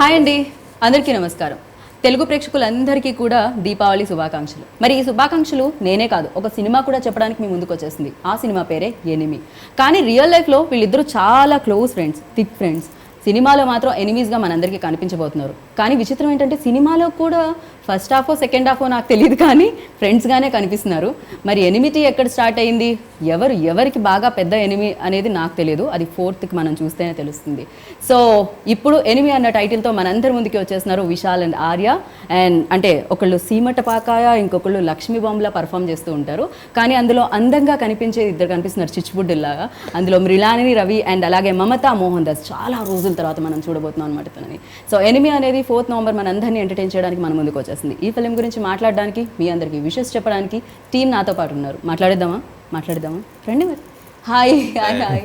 Hi అండి, అందరికీ నమస్కారం. తెలుగు ప్రేక్షకులందరికీ కూడా దీపావళి శుభాకాంక్షలు. మరి ఈ శుభాకాంక్షలు నేనే కాదు, ఒక సినిమా కూడా చెప్పడానికి మీ ముందుకు వచ్చేసింది. ఆ సినిమా పేరే ఎనిమి. కానీ రియల్ లైఫ్లో వీళ్ళిద్దరూ చాలా క్లోజ్ ఫ్రెండ్స్, థిక్ ఫ్రెండ్స్. సినిమాలో మాత్రం ఎనిమీస్గా మనందరికీ కనిపించబోతున్నారు. కానీ విచిత్రం ఏంటంటే సినిమాలో కూడా ఫస్ట్ హాఫో సెకండ్ హాఫో నాకు తెలియదు, కానీ ఫ్రెండ్స్గానే కనిపిస్తున్నారు. మరి ఎనిమిటీ ఎక్కడ స్టార్ట్ అయింది, ఎవరికి బాగా పెద్ద ఎనిమి అనేది నాకు తెలియదు. అది ఫోర్త్కి మనం చూస్తేనే తెలుస్తుంది. సో ఇప్పుడు ఎనిమి అన్న టైటిల్తో మనందరి ముందుకి వచ్చేస్తున్నారు విశాల్ అండ్ ఆర్య. అండ్ అంటే ఒకళ్ళు సీమట పాకాయ, ఇంకొకళ్ళు లక్ష్మీ బాంబులా పర్ఫామ్ చేస్తూ ఉంటారు. కానీ అందులో అందంగా కనిపించే ఇద్దరు కనిపిస్తున్నారు చిచ్చుబుడ్డిల్లాగా. అందులో మృలానిని రవి అండ్ అలాగే మమతా మోహన్ దాస్. చాలా రోజుల తర్వాత మనం చూడబోతున్నాం అనమాట తనని. సో ఎనిమి అనేది 4th నవంబర్ మనందరినీ ఎంటర్టైన్ చేయడానికి మన ముందుకు వచ్చేస్తుంది. ఈ ఫిలిం గురించి మాట్లాడడానికి, మీ అందరికీ విషెస్ చెప్పడానికి టీం నాతో పాటు ఉన్నారు. మాట్లాడేద్దామా రండి మరి. Hi hi hi.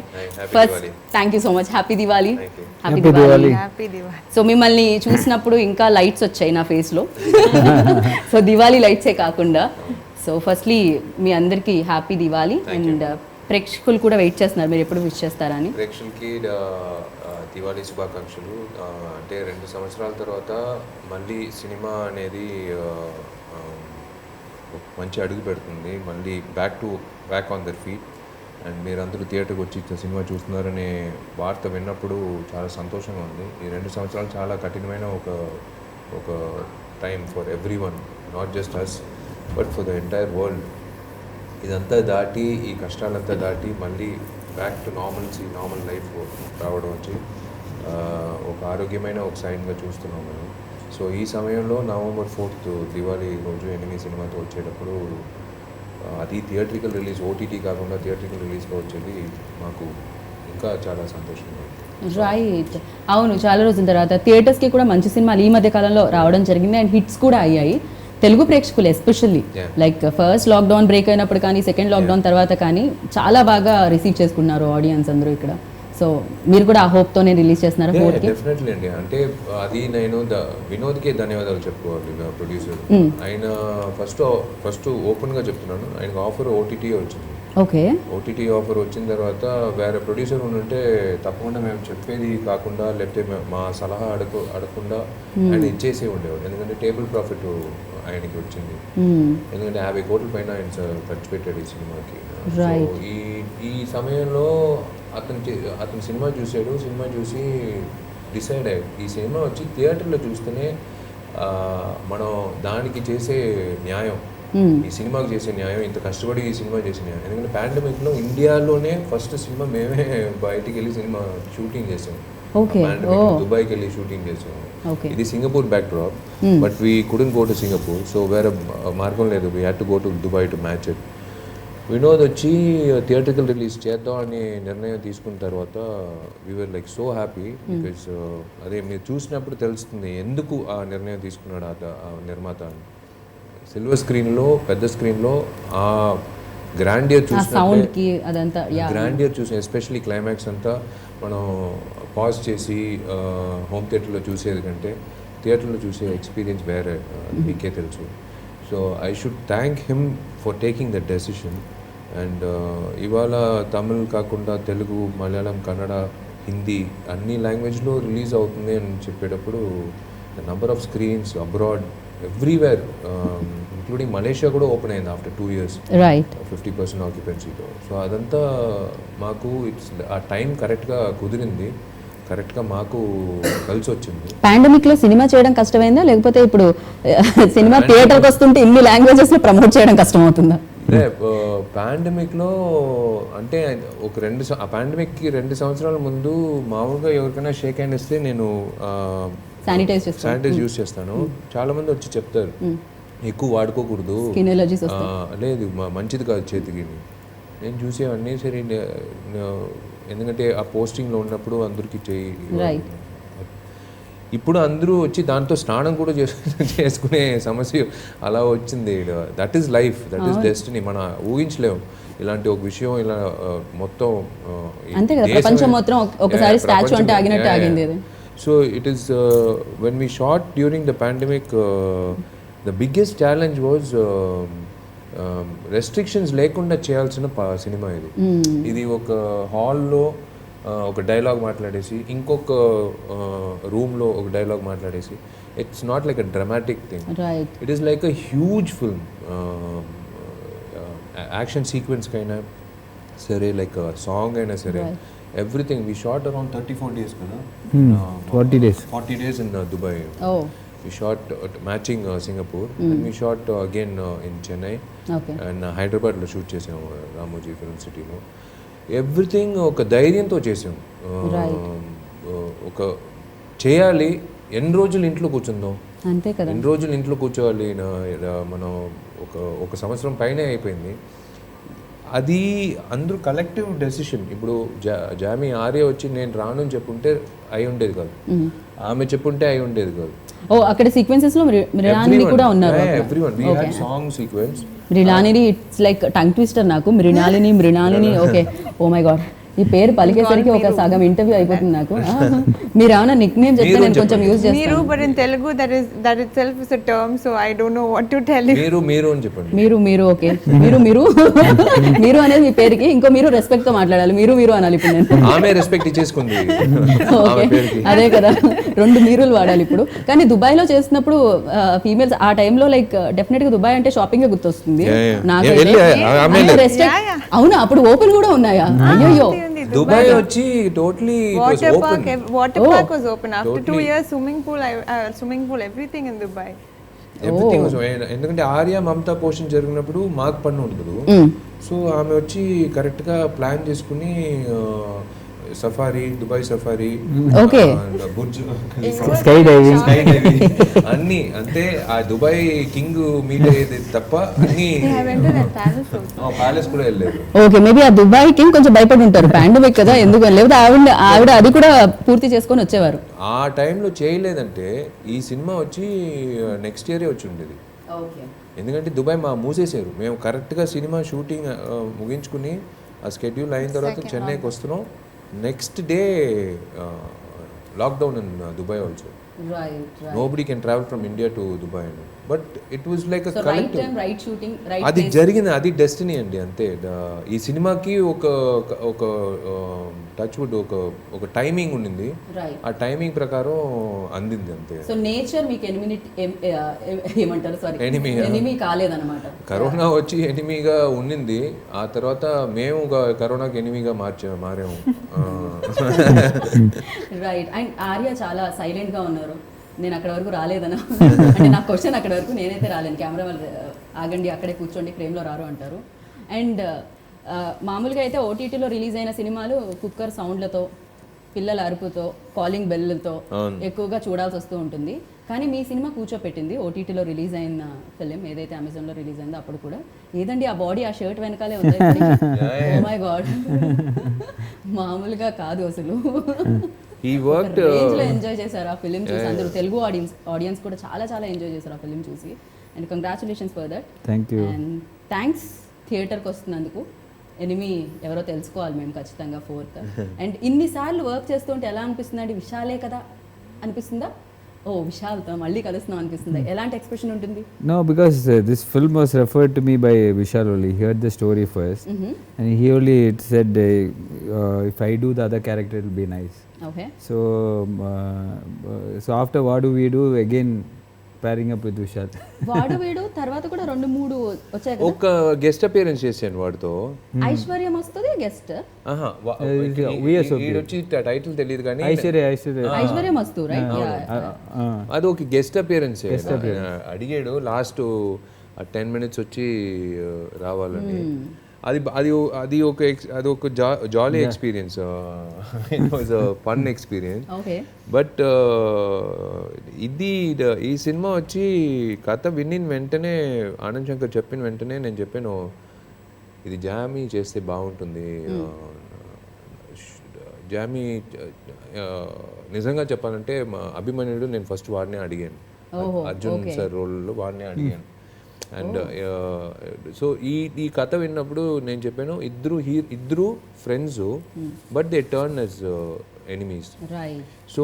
First thank you so much. Happy Diwali. Happy Diwali. So మిమ్మల్ని చూసినప్పుడు ఇంకా లైట్స్ వచ్చాయి నా ఫేస్లో. సో దివాళీ లైట్సే కాకుండా. సో ఫస్ట్లీ మీ అందరికీ హ్యాపీ దివాళీ. అండ్ ప్రేక్షకులు కూడా వెయిట్ చేస్తున్నారు మీరు ఎప్పుడు విష్ చేస్తారని. ప్రేక్షకులకి దివాళీ శుభాకాంక్షలు. అంటే 2 సంవత్సరాల తర్వాత మళ్ళీ సినిమా అనేది మంచి అడుగు పెడుతుంది, మళ్ళీ back on their feet. And మీరందరూ థియేటర్కి వచ్చి సినిమా చూస్తున్నారనే వార్త విన్నప్పుడు చాలా సంతోషంగా ఉంది. ఈ 2 సంవత్సరాలు చాలా కఠినమైన ఒక time for every one, not just us but for the entire world. ఇదంతా దాటి, ఈ కష్టాలంతా దాటి మళ్ళీ బ్యాక్ టు నార్మల్ లైఫ్ రావడం వచ్చి ఒక ఆరోగ్యమైన ఒక సైన్గా చూస్తున్నాం మేము. సో ఈ సమయంలో నవంబర్ 4th దివాళీ రోజు ఎనిమి సినిమాతో వచ్చేటప్పుడు అది థియేట్రికల్ రిలీజ్, ఓటీటీ కాకుండా థియేట్రికల్ రిలీజ్గా వచ్చేది మాకు ఇంకా చాలా సంతోషంగా ఉంది. రైట్, అవును. చాలా రోజుల తర్వాత థియేటర్స్కి కూడా మంచి సినిమాలు ఈ మధ్య కాలంలో రావడం జరిగింది. అండ్ హిట్స్ కూడా అయ్యాయి. తెలుగు ప్రేక్షకులు especially like first lockdown break అయినప్పుడు కానీ, సెకండ్ లాక్డౌన్ తర్వాత కానీ చాలా బాగా రిసీవ్ చేసుకున్నారు ఆడియన్స్ అందరూ ఇక్కడ. సో మీరు కూడా ఆ హోప్తోనే రిలీజ్ చేస్తున్నారు? డెఫినెట్లీ అండి. అంటే అది నేను వినోద్కే ధన్యవాదాలు చెప్పుకోవాలి, ప్రొడ్యూసర్. ఆయన ఫస్ట్ ఓపెన్గా చెప్తున్నాను, ఆయనకు ఆఫర్ ఓటీటీ వచ్చింది. ఓకే, ఓటీటీ ఆఫర్ వచ్చిన తర్వాత వేరే ప్రొడ్యూసర్ ఉంటే తప్పకుండా మేము చెప్పేది కాకుండా, లేకపోతే మా సలహా అడగకుండా ఆయన ఇచ్చేసే ఉండేవాడు. ఎందుకంటే టేబుల్ ప్రాఫిట్ ఆయనకి వచ్చింది. ఎందుకంటే 50 కోట్ల పైన ఆయన ఖర్చు పెట్టాడు ఈ సినిమాకి. ఈ సమయంలో అతను సినిమా చూసాడు. సినిమా చూసి డిసైడ్ అయ్యాడు, ఈ సినిమా వచ్చి థియేటర్లో చూస్తేనే మనం దానికి చేసే న్యాయం, ఈ సినిమాకి చేసే న్యాయం, ఇంత కష్టపడి ఈ సినిమా చేసే న్యాయం. ఎందుకంటే పాండమిక్లో ఇండియాలోనే ఫస్ట్ సినిమా మేమే బయటికి వెళ్ళి సినిమా షూటింగ్ చేసాము. దుబాయ్కి వెళ్ళి షూటింగ్ చేసాము. ఇది Singapore back drop, but we couldn't go to Singapore. So వేరే మార్గం లేదు, we had to go to Dubai to match it. Vinod వచ్చి థియేట్రికల్ రిలీజ్ చేద్దాం అని నిర్ణయం తీసుకున్న తర్వాత we were like so happy. Because అదే మీరు చూసినప్పుడు తెలుస్తుంది ఎందుకు ఆ నిర్ణయం తీసుకున్నాడు ఆ నిర్మాత అని. సిల్వర్ స్క్రీన్లో, పెద్ద స్క్రీన్లో ఆ గ్రాండియర్ చూసిన ఎస్పెషల్లీ క్లైమాక్స్ అంతా మనం పాజ్ చేసి హోమ్ థియేటర్లో చూసేది కంటే థియేటర్లో చూసే ఎక్స్పీరియన్స్ వేరే, మీకే తెలుసు. So I should thank him for taking that decision. And ఇవాళ తమిళ్ కాకుండా తెలుగు, మలయాళం, కన్నడ, హిందీ అన్ని లాంగ్వేజ్లో రిలీజ్ అవుతుంది అని చెప్పేటప్పుడు the number of screens abroad everywhere, including Malaysia కూడా ఓపెన్ అయింది ఆఫ్టర్ 2 years, 50% ఆక్యుపెన్సీతో. సో అదంతా మాకు ఆ టైం కరెక్ట్గా కుదిరింది, కరెక్ట్గా మాకు కలిసి వచ్చింది. పాండమిక్ లో సినిమా చేయడం కష్టమైందా, లేకపోతే ఇప్పుడు సినిమా థియేటర్కి వస్తుంటే ఇన్ని లాంగ్వేజెస్ లో ప్రమోట్ చేయడం కష్టం అవుతుందా? పాండమిక్లో అంటే పాండమిక్కి 2 సంవత్సరాల ముందు మామూలుగా ఎవరికైనా షేక్ హ్యాండ్ ఇస్తే నేను శానిటైజ్ యూస్ చేస్తాను. చాలా మంది వచ్చి చెప్తారు ఎక్కువ వాడుకోకూడదు, లేదు మంచిది కాదు చేతికి. నేను చూసేవన్నీ సరే, ఎందుకంటే ఆ పోస్టింగ్లో ఉన్నప్పుడు అందరికీ ఇప్పుడు అందరూ వచ్చి దాంతో స్నానం కూడా చేసుకునే సమస్య అలా వచ్చింది. That is life, that is destiny. మనం ఊహించలేము ఇలాంటి ఒక విషయం ఇలా మొత్తం ప్రపంచం మొత్తం ఒకసారి స్టాచ్యూ అంటే ఆగినట్టు ఆగింది. So it is when we shot during the pandemic, the biggest challenge was restrictions లేకుండా చేయాల్సిన సినిమా ఇది. ఇది ఒక హాల్లో ఒక డైలాగ్ మాట్లాడేసి ఇంకొక రూమ్లో ఒక డైలాగ్ మాట్లాడేసి it's not like a dramatic thing, right. It is like a huge film. Action సీక్వెన్స్కైనా సరే, లైక్ సాంగ్ అయినా సరే, everything. We shot around 34 days కదా, 40 days. 40 days in Dubai. Oh We shot matching Singapore, and we shot again in Chennai, okay. and హైదరాబాద్లో shoot చేసాము Ramoji film సిటీలో. Everything ఒక ధైర్యంతో చేసాము. ఒక చేయాలి, ఎన్ని రోజులు ఇంట్లో కూర్చుందాం, అంతే కదా. ఎన్ని రోజులు ఇంట్లో కూర్చోవాలి, మనం ఒక సంవత్సరం పైనే అయిపోయింది. అది అందరూ కలెక్టివ్ డెసిషన్. ఇప్పుడు జామీ ఆర్య వచ్చి నేను రాను అని చెప్పుంటే అయి ఉండేది కాదు, ఆమె చెప్పుంటే అయి ఉండేది కాదు. ఓ అక్కడ సీక్వెన్సెస్ లో మృణాలిని కూడా ఉన్నారు. Everyone we had song sequence. Mrunalini it's like tongue twister నాకు. Mrunalini okay. Oh my God, ఈ పేరు పలికేసరికి ఒక సగం ఇంటర్వ్యూ అయిపోతుంది నాకు. మీరు ఏమైనా నిక్ నేమ్ చెప్తే నేను కొంచెం యూజ్ చేస్తాను. Miru, but in Telugu that itself is a term, so I don't know what to tell you. మీరు అని చెప్పండి. మీరు ఓకే. మీరు అనేది మీ పేరుకి ఇంకో మీరు రెస్పెక్ట్ తో మాట్లాడాలి. మీరు అనాలి ఇప్పుడు నేను. ఆమె రెస్పెక్ట్ ఇచ్చేసుకుంది ఓకే, ఆమె పేరుకి. అదే కదా, 2 మీరులు వాడాలి ఇప్పుడు. కానీ దుబాయ్ లో చేసినప్పుడు ఫీమేల్స్ ఆ టైంలో లైక్ డెఫినెట్ గా దుబాయ్ అంటే షాపింగ్ గుర్తొస్తుంది నాకైతే. అవునా, అప్పుడు ఓపెన్ కూడా ఉన్నాయా? అయ్యో, దుబాయ్ వచ్చి totally Water park was open after 2 years. Swimming pool, everything in Dubai. Everything was. ఎందుకంటే ఆర్య మమతా పోషన్ జరిగినప్పుడు మాకు పన్ను ఉండదు. సో ఆమె వచ్చి కరెక్ట్గా ప్లాన్ చేసుకుని safari, Dubai safari, okay, Burj, sky diving అన్ని అంతే. ఆ దుబాయ్ కింగ్ మీట్ అయ్యేది తప్ప అన్ని ప్యాలెస్ కూడా వెళ్ళలేదు. ఓకే, మేబీ ఆ దుబాయ్ కి కొంచెం భయపడి ఉంటారు, పాండమిక్ కదా, ఎందుకు లేకపోతే ఆవిడ అది కూడా పూర్తి చేసుకొని వచ్చేవారు. ఆ టైంలో చేయలేదంటే ఈ సినిమా వచ్చి నెక్స్ట్ ఇయరే వచ్చి ఉండేది. ఎందుకంటే దుబాయ్ మూసేశారు. మేము కరెక్ట్గా సినిమా షూటింగ్ ముగించుకుని ఆ స్కెడ్యూల్ అయిన తర్వాత చెన్నైకి వస్తున్నాం. Next day lockdown in Dubai also. Nobody can travel from India to Dubai. But it was like a collective. అది జరిగింది, అది డెస్టినీ అండి, అంతే. ఈ సినిమాకి ఒక టచ్ వుడ్ ఒక టైమింగ్ ఉండింది, ఆ టైమింగ్ ప్రకారం అందింది అంతే. సో నేచర్ మీకు ఏమంటారు, సారీ, ఎనిమీ కాలేదన్నమాట. కరోనా వచ్చి ఎనిమీగా ఉండింది, ఆ తర్వాత మేము కరోనాకి ఎనిమీగా మారాము. రైట్. అండ్ ఆర్య చాలా సైలెంట్ గా ఉన్నారు. నేను అక్కడ వరకు రాలేదనా అంటే నా క్వశ్చన్ అక్కడ వరకు నేనైతే రాలేను. కెమెరా వాళ్ళు ఆగండి, అక్కడే కూర్చోండి, ఫ్రేమ్లో రారు అంటారు. అండ్ మామూలుగా అయితే ఓటీటీలో రిలీజ్ అయిన సినిమాలు కుక్కర్ సౌండ్లతో, పిల్లల అరుపుతో, కాలింగ్ బెల్లుతో ఎక్కువగా చూడాల్సి వస్తూ ఉంటుంది. కానీ మీ సినిమా కూర్చోపెట్టింది. ఓటీటీలో రిలీజ్ అయిన ఫిలిం ఏదైతే అమెజాన్లో రిలీజ్ అయిందో అప్పుడు కూడా ఏదండి ఆ బాడీ, ఆ షర్ట్ వెనకాలే ఉంది. ఓ మై గాడ్, మామూలుగా కాదు అసలు. ఎంజాయ్ చేశారు ఆ ఫిలిం చూసి అందరూ. తెలుగు ఆడియన్స్ కూడా చాలా ఎంజాయ్ చేశారు ఆ ఫిలిం చూసి. And congratulations for that. Thank you. And thanks థియేటర్కి వస్తున్నందుకు. ఎనిమి ఎవరో తెలుసుకోవాలి మేము ఖచ్చితంగా 4th. అండ్ ఇన్నిసార్లు వర్క్ చేస్తుంటే ఎలా అనిపిస్తుంది అండి? విశాలే కదా అనిపిస్తుందా? ఓ విశాల్తో మళ్ళీ కలుస్తున్నాం అనిపిస్తుంది. ఎలాంటి ఎక్స్ప్రెషన్ ఉంటుంది? No, because this film was referred to me by Vishal only. He heard the story first, and he only said if I do the other character, it will be nice. Okay. So after what do we do again? Pairing up with Vishal. వాడు వీడు తర్వాత కూడా 2-3 వచ్చాయి కదా. ఒక guest appearance చేశాను వాడితో. ఐశ్వర్యం వస్తుంది గెస్ట్. వచ్చి టైటిల్ తెలియదు కానీ ఐశ్వర్యం వస్తు, రైట్? అది ఒక గెస్ట్ అపియరెన్స్ అడిగాడు. లాస్ట్ 10 minutes వచ్చి రావాలని. అది ఒక jolly experience, it was a fun experience. But ఈ సినిమా వచ్చి కథ విన్న వెంటనే, ఆనంద్ శంకర్ చెప్పిన వెంటనే నేను చెప్పాను ఇది జామీ చేస్తే బాగుంటుంది. జామీ నిజంగా చెప్పాలంటే అభిమన్యుడు నేను ఫస్ట్ వాడినే అడిగాను. అర్జున్ సార్ రోల్లో వాడినే అడిగాను. అండ్ సో ఈ కథ విన్నప్పుడు నేను చెప్పాను ఇద్దరు friends, but they turn as enemies. So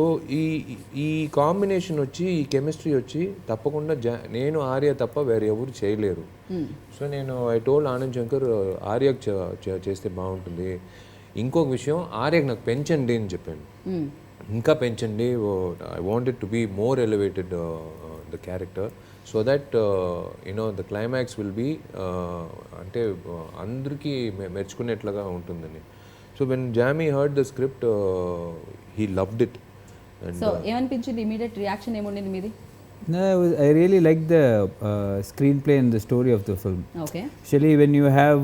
ఈ కాంబినేషన్ వచ్చి, ఈ కెమిస్ట్రీ వచ్చి తప్పకుండా నేను ఆర్య తప్ప వేరే ఎవరు చేయలేరు. సో నేను ఐ టోల్డ్ ఆనంద్ శంకర్ ఆర్యకు చేస్తే బాగుంటుంది. ఇంకొక విషయం ఆర్యకు నాకు పెంచండి అని చెప్పాను, ఇంకా పెంచండి, I wanted to be more elevated the character so that you know the climax will be అంటే అందరికీ మెచ్చుకునేట్లుగా ఉంటుందని. So when Jamie heard the script he loved it. So ఏమనిపించింది, ఇమీడియట్ రియాక్షన్ ఏముండింది మీది? No, I really like the screenplay and the story of the film. Okay. Actually, when you have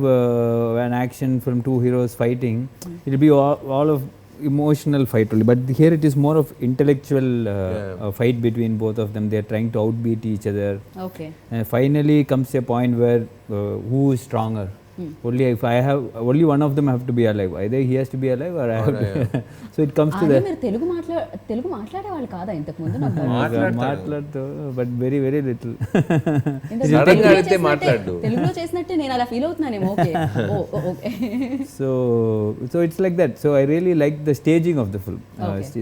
an action film, two heroes fighting, it will be all of emotional fight only. But here it is more of intellectual fight between both of them. They are trying to outbeat each other. Okay. And finally comes a point where who is stronger. Only if I have, only one of them have to be alive. Either he has to be alive or I have to. So it comes to అదే that. మీరు తెలుగు మాట్లాడే వాళ్ళు కాదా ఇంతకు ముందు? మాట్లాడుతూ but very very little. Sudden గా అడిగితే మాట్లాడు. తెలుగులో చేసినట్టే నేను అలా ఫీల్ అవుతున్నానేమో. Okay. Okay. So it's like that. So I really like the staging of the film.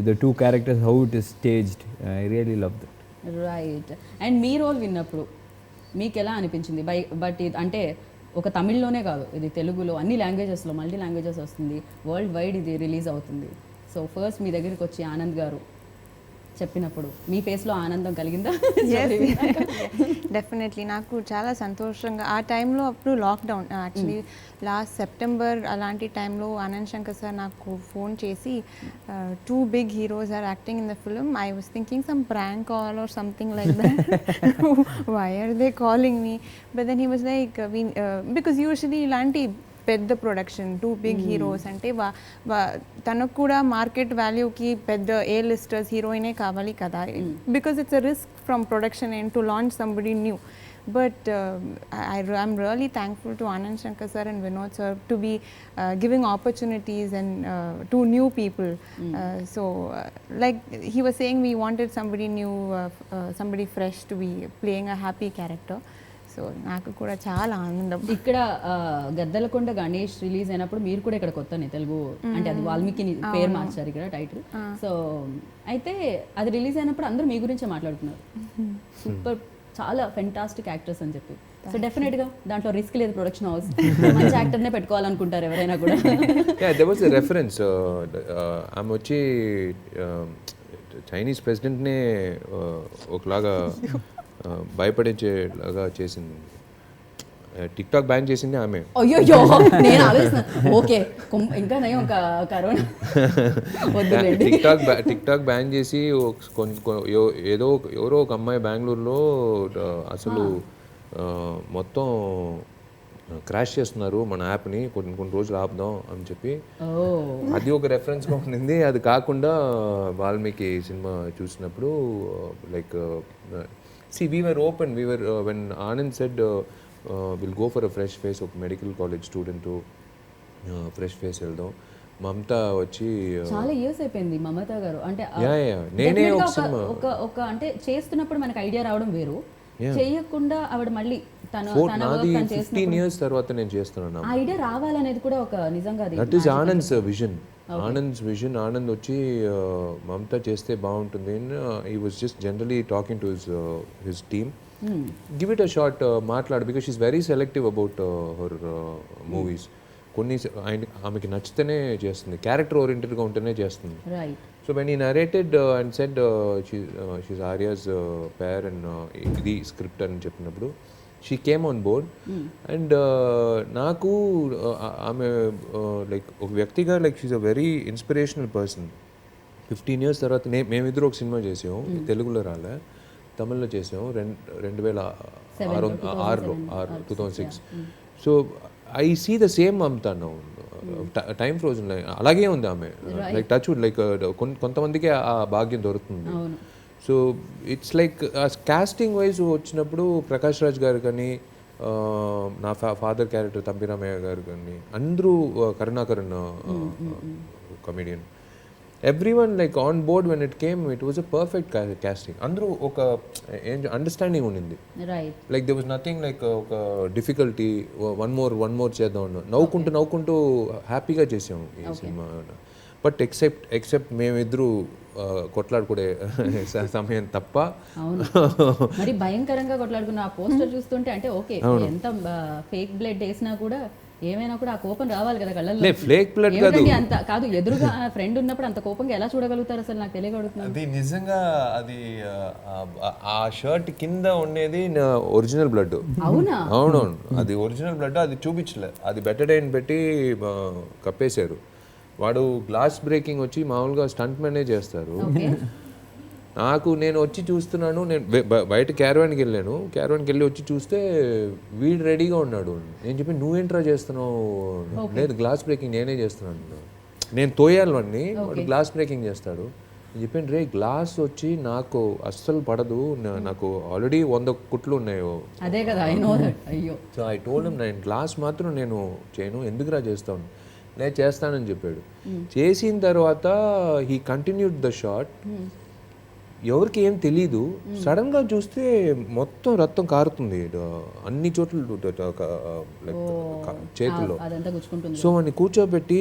The two characters, how it is staged. I really love that. Right. And మీ role విన్నప్పుడు మీకు ఎలా అనిపించింది? బట్ అంటే ఒక తమిళ్లోనే కాదు, ఇది తెలుగులో అన్ని లాంగ్వేజెస్లో మల్టీ లాంగ్వేజెస్ వస్తుంది, వరల్డ్ వైడ్ ఇది రిలీజ్ అవుతుంది. సో ఫస్ట్ మీ దగ్గరికి వచ్చి ఆనంద్ గారు చెప్పినప్పుడు మీ ఫేస్లో ఆనందం కలిగిందా? డెఫినెట్లీ నాకు చాలా సంతోషంగా ఆ టైంలో, అప్పుడు లాక్డౌన్ యాక్చువల్లీ లాస్ట్ సెప్టెంబర్ అలాంటి టైంలో ఆనంద్ శంకర్ సార్ నాకు ఫోన్ చేసి two big heroes are acting in the film. I was thinking some prank call or something like that, why are they calling me, but then he was like because usually ఇలాంటి పెద్ద production, two big heroes అంటే తనకు కూడా market వాల్యూకి పెద్ద ఏ లిస్టర్స్ హీరోయినే కావాలి కదా, because it's a risk from production and to launch somebody new. But I'm really thankful to Anand Shankar sir and Vinod sir to be giving opportunities and to new people. Like he was saying, we wanted somebody new, somebody fresh to be playing a happy character. So నాకు కూడా చాలా ఆనందం. ఇక్కడ Gaddalakonda Ganesh release అయినప్పుడు మీరు కూడా ఇక్కడ కొత్తనే తెలుగు, అంటే అది వాల్మీకి పేరు మార్చారు ఇక్కడ టైటిల్. సో అయితే అది రిలీజ్ అయినప్పుడు అందరూ మీ గురించే మాట్లాడుతున్నారు, సూపర్, చాలా ఫెంటాస్టిక్ యాక్టర్స్ అని చెప్పి. సో డెఫినెట్గా దాంట్లో రిస్క్ లేదు, ప్రొడక్షన్ హౌస్ మంచి యాక్టర్నే పెట్టుకోవాలనుకుంటారు ఎవరైనా కూడా. there was a reference ఆమె వచ్చి చైనీస్ ప్రెసిడెంట్నే ఒకలాగా భయపడించేలాగా చేసింది. టిక్ టాక్ బ్యాన్ చేసింది ఆమె. అయ్యో నేను ఆలోచిస్తున్నాను, ఓకే ఇంకా నయం కరోనా టిక్ టాక్ బ్యాన్ చేసి ఎవరో ఒక అమ్మాయి బెంగళూరులో అసలు మొత్తం క్రాష్ చేస్తున్నారు మన యాప్ని, కొన్ని రోజులు ఆపుదాం అని చెప్పి అది ఒక రెఫరెన్స్గా ఉండింది. అది కాకుండా వాల్మీకి సినిమా చూసినప్పుడు like we were open, when Anand said we'll go for a fresh face, ఒక medical college student fresh face వెళ్దాం, మమతా వచ్చి చాలా ఇయర్స్ అయిపోయింది మమతా గారు అంటే నేనే ఒక అంటే చేస్తున్నప్పుడు మనకు ఐడియా రావడం వేరు, చేయకుండా ఆవిడ మళ్ళీ నాది 15 years తర్వాత నేను చేస్తున్నాను. ఐడియా రావాలనేది కూడా ఒక నిజంగా that is Anand's vision. Anand వచ్చి మమతా చేస్తే బాగుంటుంది. He was just generally talking to his team, give it a shot, మాట్లాడు, because she's very selective about her movies. కొన్ని ఆమెకి నచ్చితేనే చేస్తుంది, క్యారెక్టర్ ఓరియంటెడ్గా ఉంటేనే చేస్తుంది. So when he narrated and said she's Arya's pair and ఇది స్క్రిప్ట్ అని చెప్పినప్పుడు she came on board. And నాకు ఆమె లైక్ ఒక వ్యక్తిగా like she's a very inspirational person. 15 years తర్వాత మేమిద్దరు ఒక సినిమా చేసాము, తెలుగులో రాలే, తమిళ్లో చేసాము 2006. So I see the same Mamta now, time frozen అలాగే ఉంది ఆమె. లైక్ టచ్ వుడ్, లైక్ కొంతమందికి ఆ భాగ్యం దొరుకుతుంది. So it's like casting wise వచ్చినప్పుడు ప్రకాష్ రాజ్ గారు కానీ, నా ఫాదర్ క్యారెక్టర్ తంబిరామయ్య గారు కానీ, అందరూ Karunakaran comedian, everyone like on board when it came, it was a perfect casting. అందరూ ఒక అండర్స్టాండింగ్ ఉండింది. Like they was nothing like ఒక డిఫికల్టీ, వన్ మోర్ చేద్దాం, నవ్వుకుంటూ హ్యాపీగా చేసాము ఈ సినిమా. బట్ ఎక్సెప్ట్ మేమిద్దరూ కొట్లాడుకునే సమయం తప్ప. మరి భయంకరంగా కొట్లాడుకున్న ఆ పోస్టర్ చూస్తుంటే అంటే ఓకే ఎంత ఫేక్ బ్లడ్ వేసినా కూడా ఏమైనా కూడా ఆ కోపం రావాలి కదా కళ్ళల్లో. లే, flake blood ఏమిటండి అంత కాదు, ఎదురుగా ఫ్రెండ్ ఉన్నప్పుడు అంత కోపంగా ఎలా చూడగలుగుతారు అసలు, నాకు తెలియగలుగుతున్నాను. అది నిజంగా అది ఆ షర్ట్ కింద ఉండేది ఒరిజినల్ బ్లడ్. అవునా? అవునవును, అది ఒరిజినల్ బ్లడ్. అది చూపించలే, అది బెటడైన్ పెట్టి కప్పేశారు. వాడు గ్లాస్ బ్రేకింగ్ వచ్చి మామూలుగా స్టంట్ మ్యానే చేస్తారు. నేను వచ్చి చూస్తున్నాను, నేను బయట క్యారవాన్కి వెళ్ళాను, క్యారవాన్కి వెళ్ళి వచ్చి చూస్తే వీడు రెడీగా ఉన్నాడు. నేను చెప్పి నువ్వేంట్రా చేస్తున్నావు? లేదు, గ్లాస్ బ్రేకింగ్ నేనే చేస్తున్నాను. నేను తోయాలి వాడిని, వాడు గ్లాస్ బ్రేకింగ్ చేస్తాడు. నేను చెప్పాను, రే గ్లాస్ వచ్చి నాకు అస్సలు పడదు, నాకు ఆల్రెడీ 100 కుట్లు ఉన్నాయో. అదే కదా, ఐ నో దట్. అయ్యో. సో ఐ టోల్డ్ హిమ్, నేను గ్లాస్ మాత్రం నేను చేయను, ఎందుకురా చేస్తాను? నేను చేస్తానని చెప్పాడు. చేసిన తర్వాత హీ కంటిన్యూడ్ ద షాట్. ఎవరికి ఏం తెలీదు, సడన్ గా చూస్తే మొత్తం రక్తం కారుతుంది అన్ని చోట్ల చేతుల్లో. సో వాడిని కూర్చోబెట్టి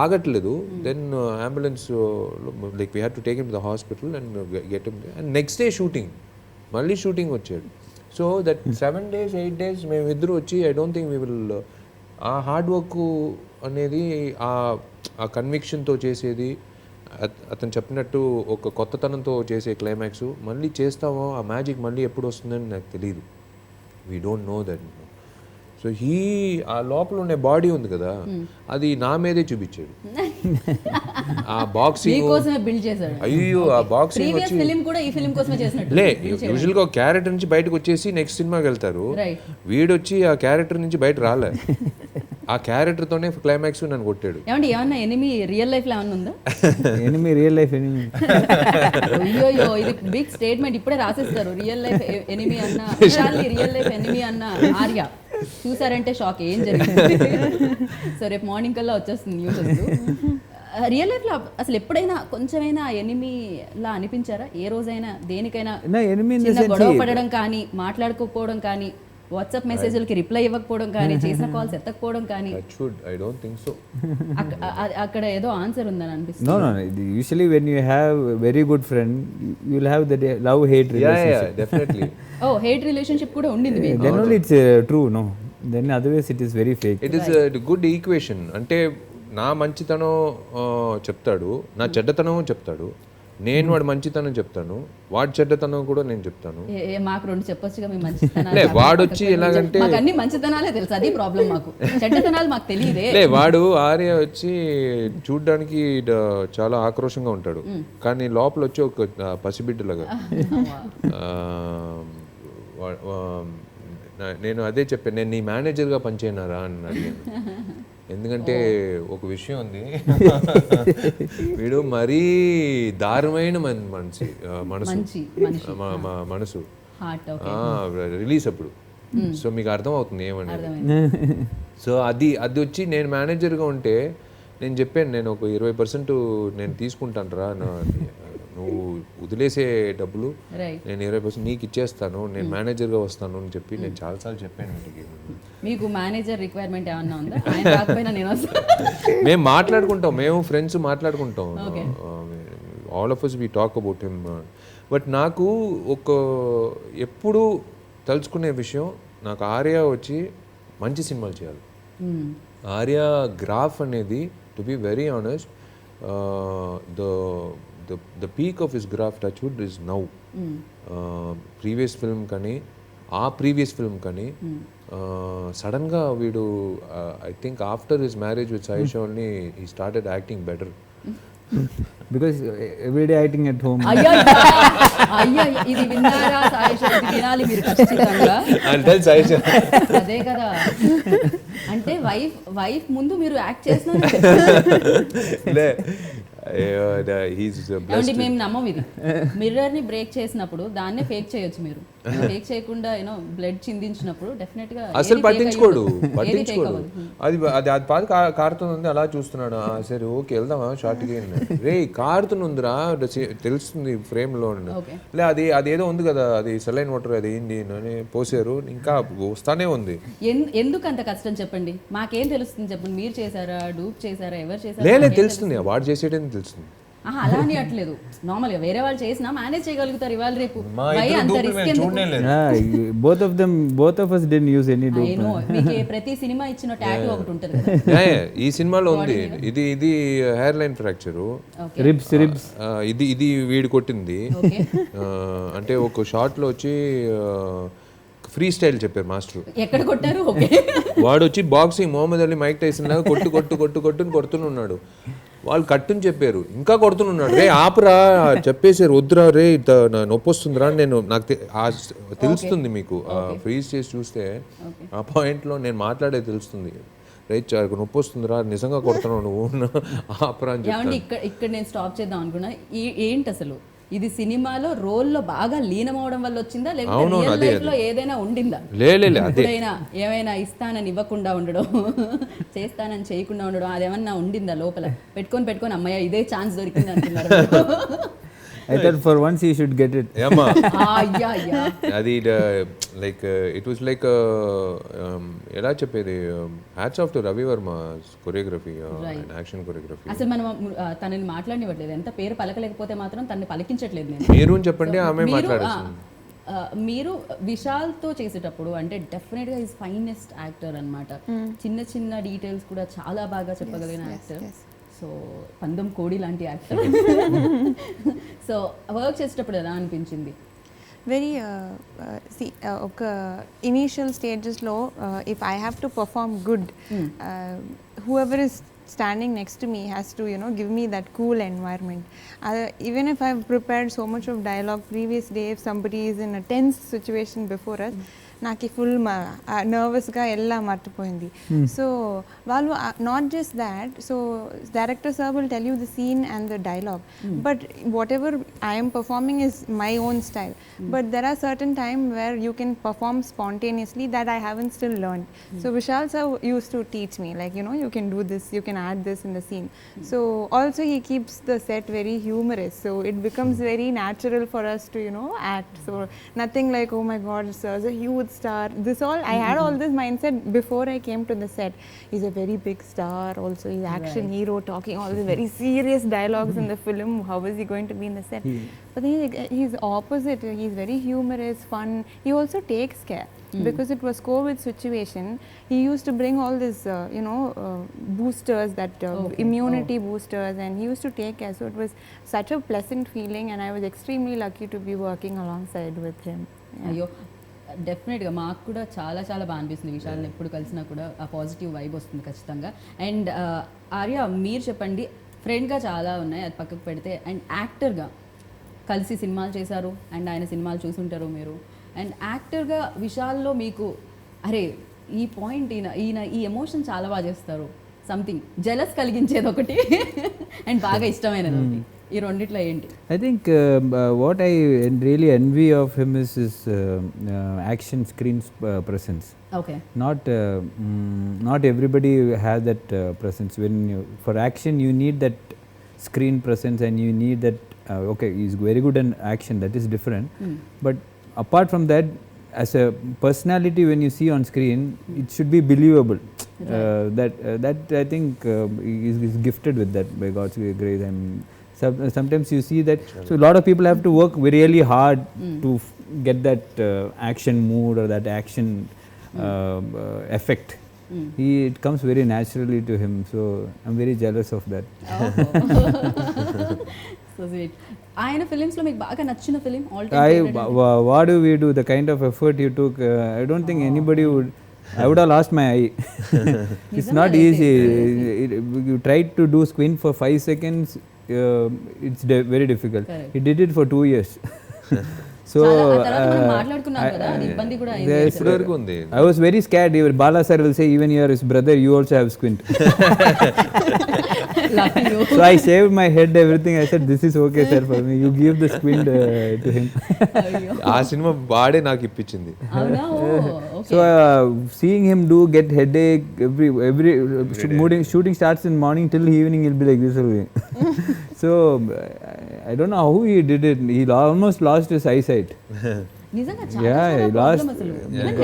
ఆగట్లేదు. Then ambulance like we had to take him to the hospital and get him. And next day shooting, మళ్ళీ షూటింగ్ వచ్చాడు. సో దట్ 7 days 8 days మేము ఇద్దరు వచ్చి I don't think we will, ఆ హార్డ్ వర్క్ అనేది ఆ కన్విక్షన్తో చేసేది, అతను చెప్పినట్టు ఒక కొత్తతనంతో చేసే క్లైమాక్స్ మళ్ళీ చేస్తామో, ఆ మ్యాజిక్ మళ్ళీ ఎప్పుడు వస్తుందని నాకు తెలియదు. We don't know that. So ఆ లోపల ఉండే బాడీ ఉంది కదా, అది నా మీదే చూపించాడు. ఆ బాక్సింగ్ బిల్డ్ చేశాడు. అయ్యో, ఆ బాక్సింగ్ వచ్చి లే, యూజువల్ గా క్యారెక్టర్ నుంచి బయటకు వచ్చేసి నెక్స్ట్ సినిమాకి వెళ్తారు. వీడొచ్చి ఆ క్యారెక్టర్ నుంచి బయట రాలే, ఆ క్యారెక్టర్ తోనే క్లైమాక్స్ నన్ను కొట్టాడు. ఏమండి, ఏమన్నా ఎనిమి రియల్ లైఫ్ లో ఏమన్నా ఉందా? Enemy real life enemy. అయ్యో, ఇది బిగ్ స్టేట్మెంట్. ఇప్పుడే రాసేస్తారు, రియల్ లైఫ్ ఎనిమి అన్న, రియల్ లైఫ్ ఎనిమి అన్న ఆర్య చూసారంటే షాక్, ఏం జరిగింది. సో రేపు మార్నింగ్ కల్లా వచ్చేస్తుంది న్యూస్. రియల్ లైఫ్ లో అసలు ఎప్పుడైనా కొంచెమైనా ఎనిమి లా అనిపించారా? ఏ రోజైనా దేనికైనా గొడవ పడడం కానీ, మాట్లాడుకోకపోవడం కానీ, వాట్సాప్ మెసేజ్లకి రిప్లై ఇవ్వకపోవడం కానీ, చేసిన కాల్స్ ఎత్తకపోవడం కానీ? I don't think so. అక్కడ ఏదో ఆన్సర్ ఉందని అనిపిస్తుంది. No. Usually when you have a very good friend, you will have the love-hate relationship. Yeah, definitely. Oh, hate relationship కూడా ఉండింది మీకు? Then only it's true, no? Then otherwise it is very fake. It is a good equation. అంటే నా మంచితనం చెప్తాడు, నా చెడ్డతనం చెప్తాడు. నేను వాడు మంచితనం చెప్తాను, వాడి చెడ్డతనం కూడా నేను చెప్తాను. మాకు 2 చెప్పొచ్చుగా మీ మంచితనాలు. లే, వాడు వచ్చి ఎలాగంటే మాకు అన్ని మంచితనాలే తెలుసు, అది ప్రాబ్లం. మాకు చెడ్డతనాలు మాకు తెలియదే. లే, వాడు ఆర్య వచ్చి చూడ్డానికి చాలా ఆక్రోషంగా ఉంటాడు, కానీ లోపల వచ్చి ఒక పసిబిడ్డలాగా. నేను అదే చెప్పాను, నేను నీ మేనేజర్గా పనిచేయనారా అని అడిగాను. ఎందుకంటే ఒక విషయం ఉంది, వీడు మరీ దారుణమైన మనసు రిలీజ్ అప్పుడు. సో మీకు అర్థం అవుతుంది ఏమనేది. సో అది వచ్చి నేను మేనేజర్గా ఉంటే నేను చెప్పాను, నేను ఒక 20% నేను తీసుకుంటాను రా, నువ్వు వదిలేసే డబ్బులు నేను 20% నీకు ఇచ్చేస్తాను, నేను మేనేజర్గా వస్తాను అని చెప్పి నేను చాలాసార్లు చెప్పాను ఇంటికి. మీకు మేనేజర్ రిక్వైర్మెంట్ ఏమన్నా ఉందా? ఆయన రాకపోయినా నేను వస్తాను. మేము మాట్లాడుకుంటాం, మేము ఫ్రెండ్స్ మాట్లాడుకుంటాం, all of us we talk about him. But నాకు ఎప్పుడు తలుచుకునే విషయం, నాకు ఆర్య వచ్చి మంచి సినిమాలు చేయాలి. ఆర్య గ్రాఫ్ అనేది, to be very honest, the peak of his graph, Touchwood, is now. Previous film కానీ, ఆ ప్రీవియస్ ఫిల్మ్ కానీ సడన్గా వీడు, I think after his marriage with Saisha only he started acting better. Because every day acting at home. అయ్యో, ఇది విన్నారా సాయిషా? ఇది వినాలి మీరు ఖచ్చితంగా. అదే కదా, అంటే వైఫ్ ముందు మీరు యాక్ట్ చేస్తున్నారు. మేము నమ్మం ఇది. మిర్రర్ ని బ్రేక్ చేసినప్పుడు దాన్నే ఫేక్ చేయొచ్చు. మీరు ఫేక్ చేయకుండా బ్లడ్ చిందించినప్పుడు డెఫినెట్ గా అసలు పట్టించుకోడు. అది పాది కారుతుంది, అలా చూస్తున్నాడు. సరే ఓకే వెళ్దామా షార్ట్కి, రే కారుతుందిరా తెలుస్తుంది ఫ్రేమ్ లో. లే, అదేదో ఉంది కదా, అది సెలైన్ వాటర్, అది ఏంటి అని పోసారు, ఇంకా వస్తానే ఉంది. ఎందుకు అంత కష్టం చెప్పండి, మాకేం తెలుస్తుంది చెప్పండి. మీరు చేశారా, డూప్ చేశారా, ఎవరు చేశారా? లేదు తెలుస్తుంది, వాడు చేసేటని తెలుస్తుంది. అలా అని అట్లేదు, నార్మల్గా వేరే వాళ్ళు చేసినా మేనేజ్ చేయగలుగుతారు ఇవాళ రేపు. మా భయ ఇద్దరు అంత దూకులు రిస్క్ మేము ఎందుకు? చూడనే లేదు. both of us didn't use any dope. I know. మీకు ప్రతి సినిమా ఇచ్చిన టాటూ ఒకటి ఉంటుంది కదా. ఈ సినిమాలో ఉంది. ఇది హెయిర్ లైన్ ఫ్రాక్చరు, ribs. ఇది వీడి కొట్టింది. అంటే ఒక షార్ట్ లో వచ్చి ఫ్రీ స్టైల్ చెప్పారు మాస్టర్. ఎక్కడ కొట్టారు? ఓకే. వాడు వచ్చి boxing Muhammad Ali Mike Tyson లాగా కొట్టుని కొడుతున్నాడు. వాళ్ళు కట్టుని చెప్పారు, ఇంకా కొడుతున్నాడు. రే ఆపురా చెప్పేసారు, వద్దురా రే నొప్పి వస్తుందిరా. నాకు తెలుస్తుంది, మీకు ఫ్రీజ్ చేసి చూస్తే ఆ పాయింట్లో నేను మాట్లాడేది తెలుస్తుంది. రైట్ నొప్పి వస్తుందిరా, నిజంగా కొడుతున్నావు నువ్వు, ఆపురా అని చెప్పి. ఇక్కడ నేను స్టాప్ చేద్దాం అనుకున్నా. ఏంటి అసలు ఇది సినిమాలో రోల్లో బాగా లీనమవడం వల్ల వచ్చిందా, లేకపోతే రియల్ లైఫ్ లో ఏదైనా ఉండిందా? ఎప్పుడైనా ఏమైనా ఇస్తానని ఇవ్వకుండా ఉండడం, చేస్తానని చేయకుండా ఉండడం, అదేమన్నా ఉండిందా లోపల? పెట్టుకొని అమ్మయ్య ఇదే ఛాన్స్ దొరికింది అనుకున్నారు? I thought for once he should get it. అది లైక్ ఇట్ వాస్ లైక్ ఎలా చెప్పేది, hats off to Ravi Varma choreography and action choreography. అసలు మనం తనని మాట్లాడనివ్వట్లేదు, ఎంత పేరు పలకలేకపోతే మాత్రం తనని పలికించట్లేదు. నేను మీరు చెప్పండి, ఆమె మాట్లాడేస్తుంది. మీరు విశాల్తో చేసేటప్పుడు అంటే డెఫినెట్గా ఈజ్ ఫైనెస్ట్ యాక్టర్ అనమాట. చిన్న చిన్న డీటెయిల్స్ కూడా చాలా బాగా చెప్పగలిగిన యాక్టర్. సో పందెం కోడి లాంటి యాక్టర్. సో వర్క్ చేసేటప్పుడు ఎలా అనిపించింది? వెరీ ఒక ఇనీషియల్ స్టేజెస్లో if I have to perform good, whoever is standing next to me has to, you know, give me that cool environment. Even if I've prepared so much of dialogue previous day, if somebody is in a tense situation before us, నాకు full నర్వస్గా ఎలా మర్చిపోయింది. So వాళ్ళు not just that, so director sir will tell you the scene and the dialogue, but whatever I'm performing is my own style, but there are certain time where you can perform spontaneously that I haven't still learn. So Vishal sir use to teach me like, you know, you can do this, you can add this in the scene. So also he keeps the set very humorous, so it becomes very natural for us to, you know, act. So nothing like, oh my god, sir's a huge star. This all I had all this mindset before I came to the set. He's a very big star also, he's action hero talking all the very serious dialogues in the film. How is he going to be in the set? But then he's opposite. He's very humorous, fun. He also takes care. Because it was COVID situation, he used to bring all this boosters, that immunity boosters, and he used to take care. So it was such a pleasant feeling, and I was extremely lucky to be working alongside with him. అయ్యో డెఫినెట్గా మాకు కూడా చాలా చాలా బాగా అనిపిస్తుంది విశాల్ని ఎప్పుడు కలిసినా కూడా ఆ పాజిటివ్ వైబ్ వస్తుంది ఖచ్చితంగా. అండ్ ఆర్య మీరు చెప్పండి, ఫ్రెండ్గా చాలా ఉన్నాయి అది పక్కకు పెడితే, అండ్ యాక్టర్గా కలిసి సినిమాలు చేశారు అండ్ ఆయన సినిమాలు చూసుంటారు మీరు, అండ్ యాక్టర్గా విశాల్లో మీకు అరే ఈ పాయింట్ ఈయన ఈ ఎమోషన్ చాలా బాగా చేస్తారు, సంథింగ్ జెలస్ కలిగించేది ఒకటి అండ్ బాగా ఇష్టమైనది ఒకటి, ఈ రెండిట్లో ఏంటి? I think what I really envy of him is his action screen presence. Okay. Not everybody has that presence. For action you need that screen presence, and you need that okay, he's very good in action, that is different. But apart from that, as a personality, when you see on screen, it should be believable. That I think is gifted with that by God's grace. And sometimes you see that, so a lot of people have to work really hard to get that action mood or that action effect. It comes very naturally to him, so I'm very jealous of that. So sweet. ఆయన ఫిలిమ్స్లో మీకు బాగా నచ్చిన film all what do we do, the kind of effort you took, I don't think anybody would. I would have lost my eye. It's not easy. You tried to do squint for 5 seconds, it's very difficult. He did it for 2 years. So I was very scared. Bala sir will say, even you are his brother, you also have squint. So I shaved my head, everything. I said, this is okay sir for me, you give the squint to him. ఆ cinema వాడే నాకు ఇప్పించింది. So seeing him get headache every shooting starts in morning till evening, he'll be like this only. So I don't know how he did it. He almost lost his eyesight. నిజంగా Yeah, చాలా I lost- problem అసలు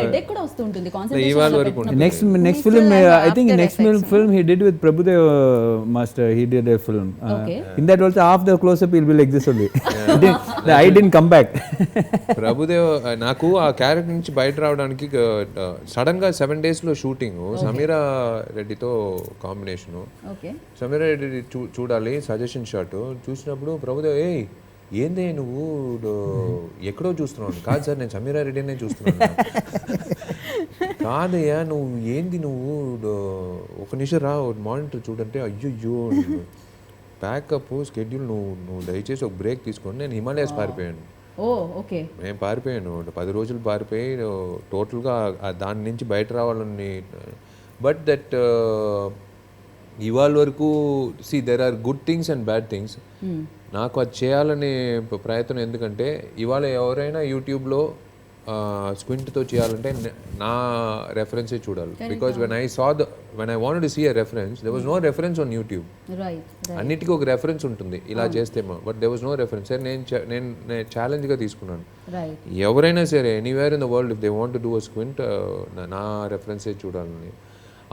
headache కూడా వస్తూ ఉంటుంది ఇవాళ వరకు concentration Next film, I think next film he did with Prabhudev Master, he did a film. Okay. In that also half the close-up will be like this only. The eye didn't come back. Prabhudev నాకు ఆ character నుంచి బయట రావడానికి sudden గా 7 days లో shooting Sameera రెడ్డితో combination. Okay Sameera Reddy చూడాలి suggestion shot చూసినప్పుడు ప్రభుదేవ్ ఏందే నువ్వు ఎక్కడో చూస్తున్నావు. కాదు సార్ నేను సమీరా రెడ్డినే చూస్తున్నాను. కాదయ్యా నువ్వు ఏంది నువ్వు ఒక నిమిషం రా మానిటర్ చూడంటే అయ్యో ప్యాకప్ స్కెడ్యూల్ నువ్వు దయచేసి ఒక బ్రేక్ తీసుకొని నేను హిమాలయాస్ పారిపోయాను. ఓ ఓకే నేను పారిపోయాను 10 రోజులు పారిపోయి టోటల్గా దాని నుంచి బయట రావాలని. బట్ దట్ ఇవాళ వరకు there are good things and bad things. నాకు అది చేయాలనే ప్రయత్నం ఎందుకంటే ఇవాళ ఎవరైనా యూట్యూబ్లో స్క్వింట్తో చేయాలంటే నా రెఫరెన్సే చూడాలి. Because when I wanted to see a reference there was no reference on YouTube. అన్నిటికీ ఒక రెఫరెన్స్ ఉంటుంది ఇలా చేస్తేమో, but there was no reference. నేను ఛాలెంజ్గా తీసుకున్నాను. ఎవరైనా సరే anywhere in the world if they want to do a squint నా రెఫరెన్సే చూడాలని.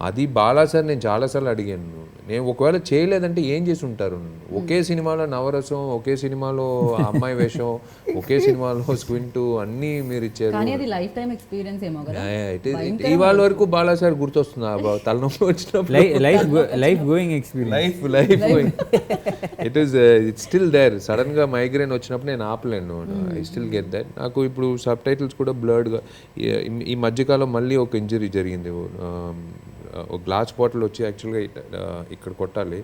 అది బాలా సార్ నేను చాలాసార్లు అడిగాను. నేను ఒకవేళ చేయలేదంటే ఏం చేసి ఉంటారు. ఒకే సినిమాలో నవరసం, ఒకే సినిమాలో అమ్మాయి వేషం, ఒకే సినిమాలో స్క్వింట్ అన్నీ మీరు ఇచ్చారు. ఇవాళ వరకు బాలా సార్ గుర్తొస్తుంది తలనొప్పి వచ్చినప్పుడు. Life going experience. Life it's still there. Sudden గా మైగ్రేన్ వచ్చినప్పుడు నేను ఆపలేను. I still get that. నాకు ఇప్పుడు సబ్ టైటిల్స్ కూడా బ్లర్డ్గా. ఈ మధ్యకాలం మళ్ళీ ఒక ఇంజరీ జరిగింది. ఒక గ్లాస్ బాటిల్ వచ్చి యాక్చువల్గా ఇక్కడ కొట్టాలి.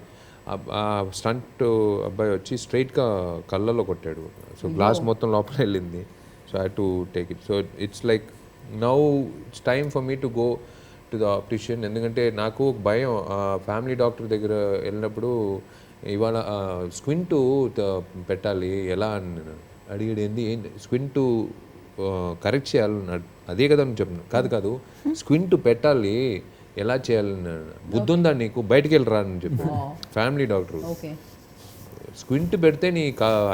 ఆ స్టంట్ అబ్బాయి వచ్చి స్ట్రైట్గా కళ్ళలో కొట్టాడు. సో గ్లాస్ మొత్తం లోపల వెళ్ళింది. So I to take it. So it's like now it's time for me to go to the optician. ఎందుకంటే నాకు భయం. ఫ్యామిలీ డాక్టర్ దగ్గర వెళ్ళినప్పుడు ఇవాళ స్క్వింట్ పెట్టాలి ఎలా అని అడిగాడు. ఏంది స్క్వింట్ కరెక్ట్ చేయాలన్నాడు. అదే కదా అని చెప్పిన. కాదు స్క్వింట్ పెట్టాలి ఎలా చేయాలని బుద్ధి ఉందా నీకు, బయటికి వెళ్ళి రా అని చెప్పి ఫ్యామిలీ డాక్టర్. స్క్వింట్ పెడితే నీ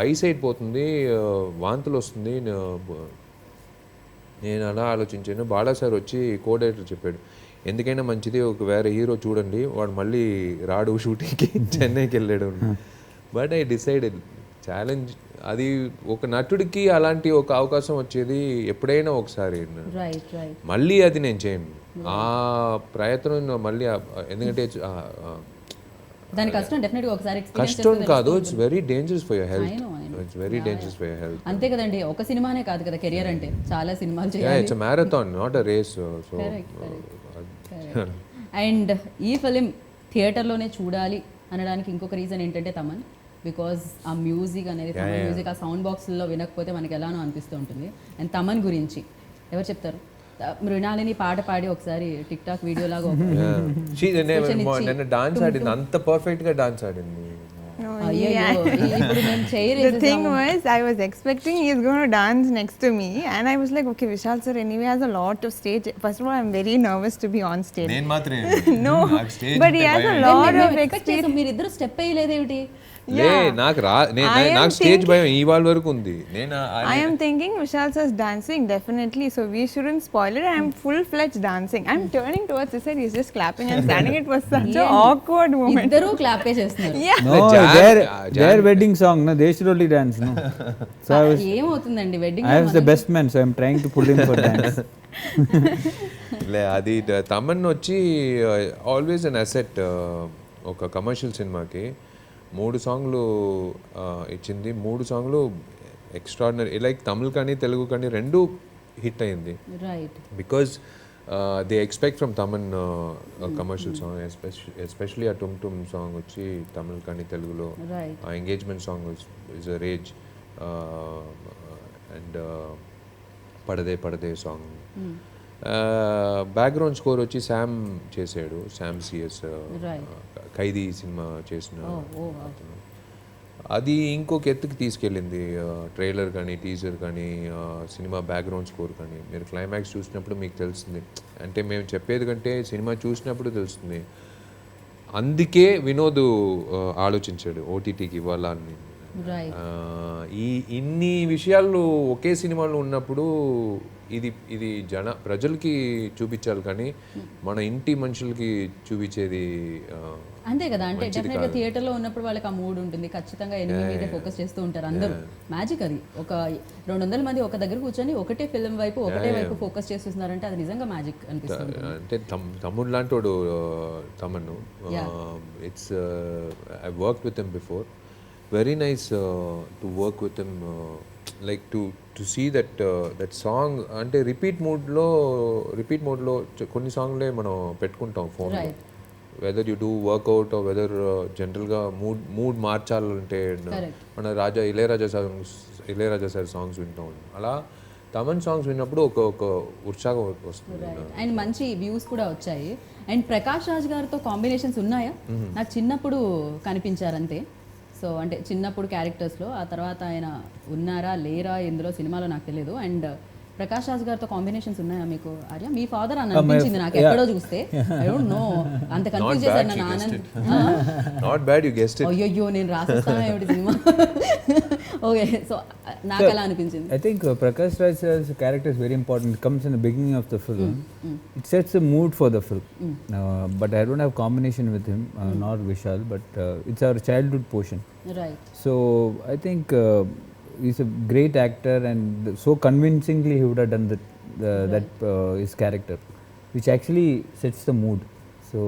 ఐసైట్ పోతుంది, వాంతులు వస్తుంది. నేను అలా ఆలోచించాను. బాలా సార్ వచ్చి కోడైరెక్టర్ చెప్పాడు, ఎందుకైనా మంచిది ఒక వేరే హీరో చూడండి, వాడు మళ్ళీ రాడు షూటింగ్కి, చెన్నైకి వెళ్ళాడు. But I decided challenge. అది ఒక నటుడికి అలాంటి ఒక అవకాశం వచ్చేది ఎప్పుడైనా ఒకసారి. మళ్ళీ అది నేను చేయను ఆ ప్రయత్నం మళ్ళీ. ఎందుకంటే కష్టం కాదు, it's very dangerous for your health. It's very dangerous for your health. అంతే కదండి, ఒక సినిమానే కాదు కదా కెరియర్ అంటే, చాలా సినిమాలు చేయాలి. It's a marathon, not a race. So and ఈ ఫిలిం థియేటర్లోనే చూడాలి అనడానికి ఇంకొక రీజన్ ఏంటంటే తమన్. బికాజ్ ఆ మ్యూజిక్ అనేది, తమన్ మ్యూజిక్ ఆ సౌండ్ బాక్స్లో వినకపోతే మనకి ఎలానో అనిపిస్తూ ఉంటుంది. అండ్ తమన్ గురించి ఎవరు చెప్తారు? మృణాలిని పాట పాడి ఒకసారి టిక్ టాక్ వీడియో లాగా నిన్న డాన్స్ ఆడింది, అంత పర్ఫెక్ట్ గా డాన్స్ ఆడింది. The thing was, I was expecting he's going to dance next to me, and I was like, okay, Vishal sir anyway has a lot of stage. First of all, I'm very nervous to be on stage. No, but he has a lot of experience. మీరిద్దరు step వేయలేదేమిటి? నాకు stage భయం ఇవాళ వరకు ఉంది. I am thinking Vishal sir's dancing definitely, so we shouldn't spoil it. I'm full-fledged dancing. I'm turning towards his side, he's just clapping and standing. It was such an awkward moment. ఇద్దరు క్లాపే చేస్తున్నారు. No, their wedding song, no, they should only dance, no. So ఏమవుతుందండి wedding? I was the best man, so I'm trying to pull him for dance. అది తమన్ వచ్చి always an asset. ఒక commercial సినిమాకి 3 సాంగ్లు ఇచ్చింది. 3 సాంగ్లు ఎక్స్ట్రాడినరీ. లైక్ తమిళ్ కానీ తెలుగు కానీ 2 హిట్ అయింది. Because they expect from Thaman commercial song, especially ఆ టుమ్ టుమ్ సాంగ్ వచ్చి తమిళ్ కానీ తెలుగులో. ఆ engagement song is a rage. And Padade Padade song. Background score వచ్చి శామ్ చేశాడు, శామ్ సిఎస్, ఖైదీ సినిమా చేసిన. అది ఇంకొక ఎత్తుకి తీసుకెళ్ళింది. ట్రైలర్ కానీ టీజర్ కానీ సినిమా బ్యాక్గ్రౌండ్ స్కోర్ కానీ మీరు క్లైమాక్స్ చూసినప్పుడు మీకు తెలుస్తుంది. అంటే మేము చెప్పేది కంటే సినిమా చూసినప్పుడు తెలుస్తుంది. అందుకే వినోద్ ఆలోచించాడు ఓటీటీకి ఇవ్వాలా అని. రైట్ ఇన్ని విషయాలు ఒకే సినిమాలో ఉన్నప్పుడు ఇది ప్రజలకి చూపించాలి కానీ మన ఇంటి మనుషులకి చూపించేది అంతే కదా, అంటే డెఫినెట్గా థియేటర్లో ఉన్నప్పుడు వాళ్ళకి ఆ మూడ్ ఉంటుంది, ఖచ్చితంగా ఎనిమి మీద ఫోకస్ చేస్తూ ఉంటారు అందరూ. మ్యాజిక్ అది. ఒక 200 మంది ఒక దగ్గర కూర్చొని ఒకటే ఫిల్మ్ వైపు ఒకటే వైపు ఫోకస్ చేస్తున్నారంటే అది నిజంగా మ్యాజిక్ అనిపిస్తుంది. అంటే తమ్ముడు లాంటి వాడు తమను. It's I work with him before. Very nice to work with him. Like to see that song అంటే రిపీట్ మోడ్లో కొన్ని సాంగ్లే మనం పెట్టుకుంటాం ఫోన్లో. Whether you do workout whether జనరల్గా మూడ్ మార్చాలంటే మన ఇళయరాజా సార్ సాంగ్స్ వింటాం. అలా తమన్ సాంగ్స్ విన్నప్పుడు ఒక ఉత్సాహం వస్తుంది. అండ్ మంచి వ్యూస్ కూడా వచ్చాయి. అండ్ ప్రకాష్ రాజ్ గారితో కాంబినేషన్స్ ఉన్నాయా? నాకు చిన్నప్పుడు కనిపించారంతే. సో అంటే చిన్నప్పుడు క్యారెక్టర్స్లో, ఆ తర్వాత ఆయన ఉన్నారా లేరా ఇందులో సినిమాలో నాకు తెలియదు. అండ్ ప్రకాష్ రాజ్ గారితో కాంబినేషన్స్ ఉన్నాయా మీకు ఆర్య? మీ ఫాదర్ అని అనిపించింది నాకు ఎక్కడో చూస్తే. ఐ డోంట్ నో, అంత కన్ఫ్యూజ్ చేశారు నన్ను Anand. Not bad, you guessed it. అయ్యో నేను రాసేస్తాను ఏమిటి సినిమా. ఓకే, సో నాకు అలా అనిపించింది. I think Prakash Raj's character is very important. It comes in the beginning of the film. It sets the mood for the film. But I don't have combination with him, nor Vishal, but it's our childhood portion. Right. So I think he's a great actor, and so convincingly he would have done his character, which actually sets the mood. So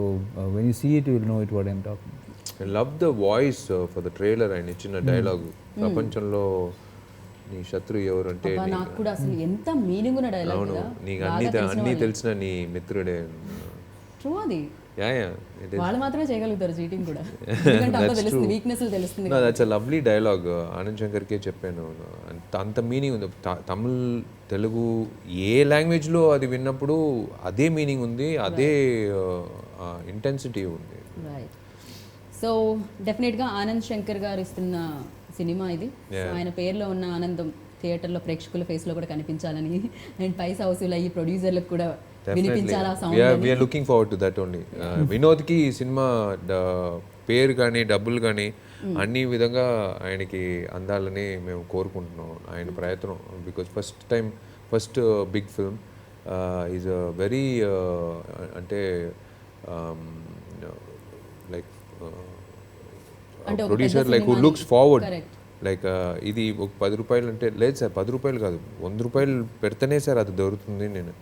when you see it, you will know what I'm talking about. I love the voice for the trailer. ఆయన ఇచ్చిన dialogue, ప్రపంచంలో నీ శత్రు ఎవరు అంటే నాకు కూడా అసలు ఎంత మీనింగ్ ఉన్న డైలాగ్ అవును, నీకు అన్ని తెలిసిన నీ మిత్రుడే. ట్రూ అది. Yeah, it is. వాళ్ళు మాత్రమే చేయగలుగుతారు చీటింగ్ కూడా, ఎందుకంటే అంతా తెలుస్తుంది, వీక్నెస్ తెలుస్తుంది. No, that's a lovely dialogue. Anand శంకర్కే చెప్పాను, అంత మీనింగ్ ఉంది. తమిళ్, తెలుగు ఏ లాంగ్వేజ్లో అది విన్నప్పుడు అదే మీనింగ్ ఉంది, అదే ఇంటెన్సిటీ ఉంది. రైట్. సో డెఫినెట్గా ఆనంద్ శంకర్ గారు ఇస్తున్న సినిమా ఇది. ఆయన పేరులో ఉన్న ఆనందం థియేటర్లో ప్రేక్షకుల ఫేస్లో కూడా కనిపించాలని, అండ్ పైసా వసూలు అయ్యి ప్రొడ్యూసర్లకు కూడా వినిపించాలా sound. We are looking forward to that only. వినోద్కి ఈ సినిమా పేరు కానీ డబ్బులు కానీ అన్ని విధంగా ఆయనకి అందాలని మేము కోరుకుంటున్నాం. ఆయన ప్రయత్నం, because first big film is a very అంటే like producer like who looks forward. Like ఇది ఒక 10 రూపాయలు అంటే లేదు సార్, 10 రూపాయలు కాదు, 100 రూపాయలు పెడితేనే సార్ అది దొరుకుతుంది. నేను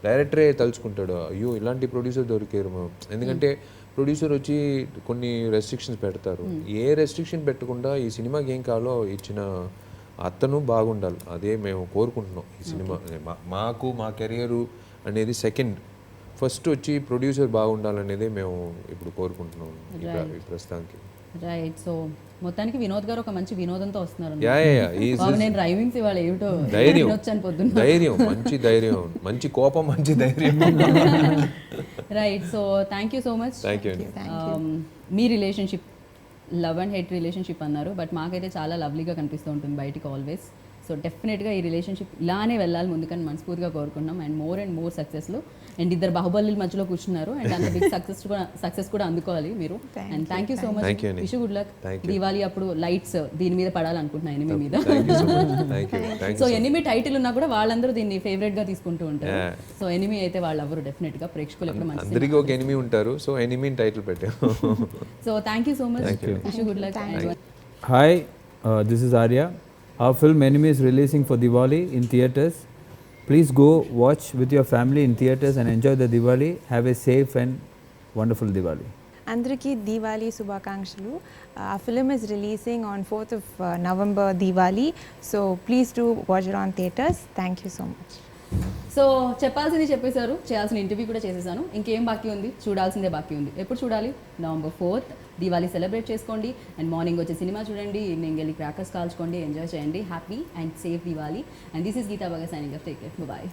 డైరెక్టరే తలుచుకుంటాడు, అయ్యో ఇలాంటి ప్రొడ్యూసర్ దొరికారు. ఎందుకంటే ప్రొడ్యూసర్ వచ్చి కొన్ని రెస్ట్రిక్షన్స్ పెడతారు. ఏ రెస్ట్రిక్షన్ పెట్టకుండా ఈ సినిమాకి ఏం కావాలో ఇచ్చిన అతను బాగుండాలి, అదే మేము కోరుకుంటున్నాం. ఈ సినిమా మాకు మా కెరియరు అనేది సెకండ్, ఫస్ట్ వచ్చి ప్రొడ్యూసర్ బాగుండాలనేదే మేము ఇప్పుడు కోరుకుంటున్నాం ఈ ప్రస్తుతానికి. రైట్. సో మొత్తానికి వినోద్ గారు ఒక మంచి వినోదంతో వస్తున్నారు. నేను రైమింగ్స్ ఇవాళ ఏమిటో ధైర్యం, మంచి ధైర్యం, మంచి కోపం, మంచి ధైర్యం. Right. So thank you so much. Me relationship love and hate relationship అన్నారు, బట్ మాకైతే చాలా లవ్లీగా కనిపిస్తూ ఉంటుంది బయటికి ఆల్వేస్. సో డెఫినెట్గా ఈ రిలేషన్షిప్ ఇలానే వెళ్ళాలి ముందుకని మనస్ఫూర్తిగా కోరుకుంటున్నాం. అండ్ మోర్ సక్సెస్లో, అండ్ ఇద్దరు బాహుబలి మధ్యలో కూర్చున్నారు, అండ్ అంత బిగ్ సక్సెస్ కూడా అందుకోవాలి మీరు. And thank you so much. Wish good luck. Diwali అప్పుడు లైట్స్ దీని మీద పడాలనుకుంటున్నా, ఎనిమి మీద. సో ఎనిమి టైటిల్ ఉన్నా కూడా వాళ్ళందరూ దీన్ని ఫేవరెట్ గా తీసుకుంటూ ఉంటారు. సో ఎనిమి అయితే వాళ్ళు ఎవరు డెఫినెట్ గా ప్రేక్షకులు ఎప్పుడు మంచి అందరికీ ఒక ఎనిమి ఉంటారు. సో ఎనిమి టైటిల్ పెట్టాము. So thank you so much. Wish good luck. Hi, this is Arya. Our film Enemy is releasing for Diwali in theatres. Please go watch with your family in theatres and enjoy the Diwali. Have a safe and wonderful Diwali. అందరికీ దీవాలి శుభాకాంక్షలు. ఆ film is releasing on 4th of November, Diwali. So please do watch it on theatres. Thank you so much. So చెప్పాల్సింది చెప్పేశారు, చేయాల్సిన interview కూడా చేసేసాను. ఇంకేం బాకీ ఉంది? చూడాల్సిందే బాకీ ఉంది. ఎప్పుడు చూడాలి? November 4th దీవాలి సెలబ్రేట్ చేసుకోండి. అండ్ మార్నింగ్ వచ్చే సినిమా చూడండి, ఈవినింగ్ వెళ్ళి క్రాకర్స్ కాల్చుకోండి, ఎంజాయ్ చేయండి. Happy and safe Diwali. And this is Geetha Bhagat signing off. Take care. Bye.